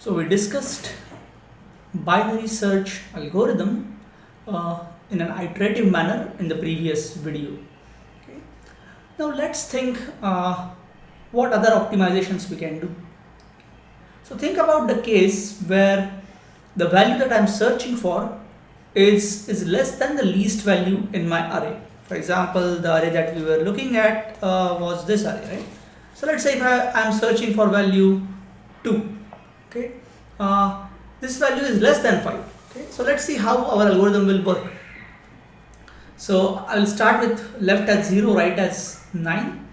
So we discussed binary search algorithm in an iterative manner in the previous video. Okay. Now let's think what other optimizations we can do. So think about the case where the value that I'm searching for is less than the least value in my array. For example, the array that we were looking at was this array, right? So let's say if I'm searching for value 2, okay, this value is less than 5. Okay, so let's see how our algorithm will work. So I'll start with left as 0, right as 9.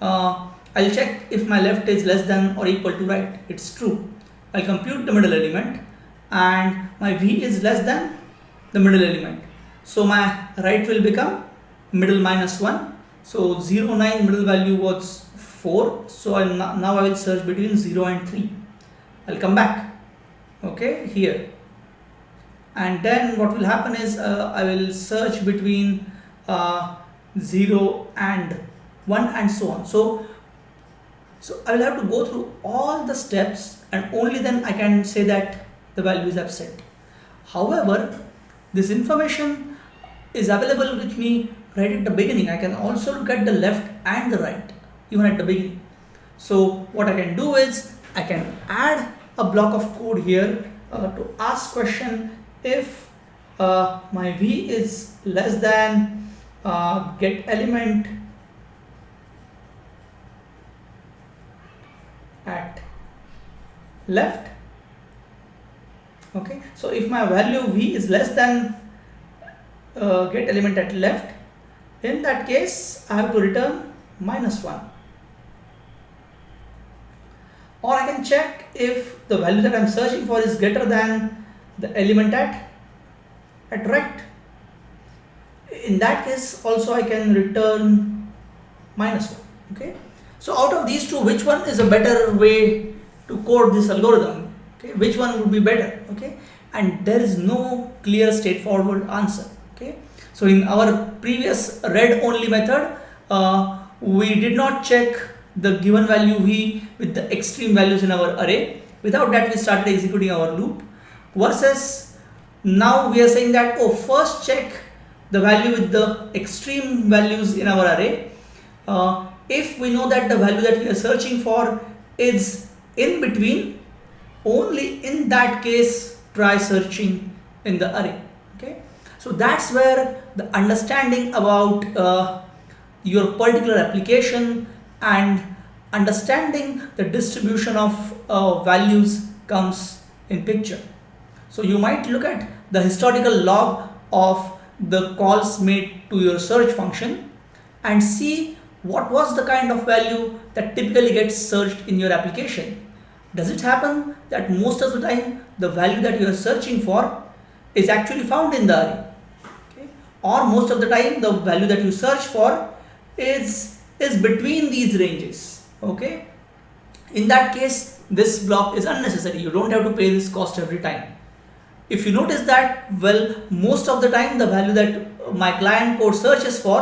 I'll check if my left is less than or equal to right. It's true. I'll compute the middle element and my v is less than the middle element. So my right will become middle minus 1. So 0, 9 middle value was 4. So now I will search between 0 and 3. I'll come back, okay, here. And then what will happen is I will search between 0 and 1 and so on. So I will have to go through all the steps and only then I can say that the value is absent. However, this information is available with me right at the beginning. I can also look at the left and the right even at the beginning. So what I can do is I can add a block of code here to ask question if my v is less than get element at left. Okay, so if my value v is less than get element at left, in that case I have to return -1. Or I can check if the value that I am searching for is greater than the element at right. In that case also I can return -1. Okay, so out of these two, which one is a better way to code this algorithm? Okay, which one would be better? Okay, and there is no clear straightforward answer. Okay, so in our previous read only method we did not check the given value v with the extreme values in our array. Without that we started executing our loop, versus now we are saying that, oh, first check the value with the extreme values in our array. If we know that the value that we are searching for is in between, only in that case try searching in the array. Okay, so that's where the understanding about your particular application and understanding the distribution of values comes in picture. So you might look at the historical log of the calls made to your search function and see what was the kind of value that typically gets searched in your application. Does it happen that most of the time the value that you are searching for is actually found in the array? Okay? Or most of the time the value that you search for is between these ranges. Okay, in that case this block is unnecessary. You don't have to pay this cost every time. If you notice that, well, most of the time the value that my client code searches for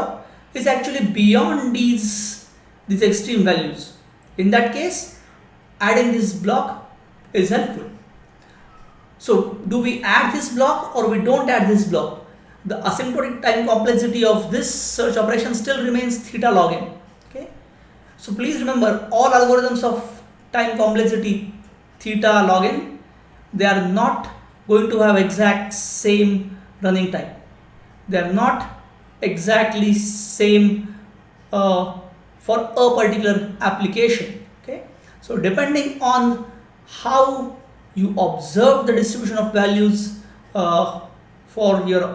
is actually beyond these extreme values. In that case, adding this block is helpful. So do we add this block or we don't add this block? The asymptotic time complexity of this search operation still remains theta log n. Okay, so please remember, all algorithms of time complexity theta log n, they are not going to have exact same running time. They are not exactly same for a particular application. Okay, so depending on how you observe the distribution of values for your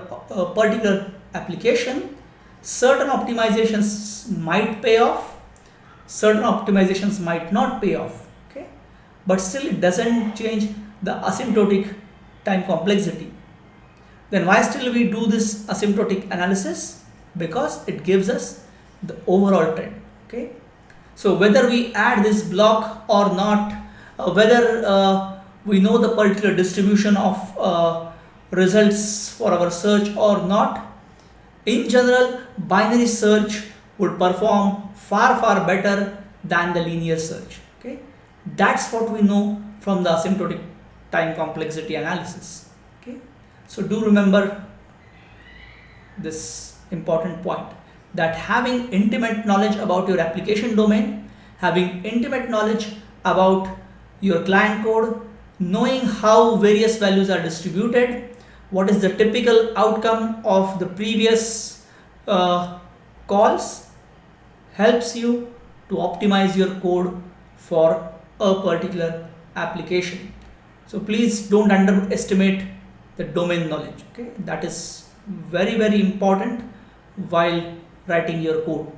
particular application, certain optimizations might pay off, certain optimizations might not pay off. Okay, but still it doesn't change the asymptotic time complexity. Then why still we do this asymptotic analysis? Because it gives us the overall trend. Okay, so whether we add this block or not, whether we know the particular distribution of results for our search or not, in general binary search would perform far better than the linear search. Okay, that's what we know from the asymptotic time complexity analysis. Okay, so do remember this important point, that having intimate knowledge about your application domain, having intimate knowledge about your client code, knowing how various values are distributed, what is the typical outcome of the previous calls, helps you to optimize your code for a particular application. So please don't underestimate the domain knowledge. Okay, that is very important while writing your code.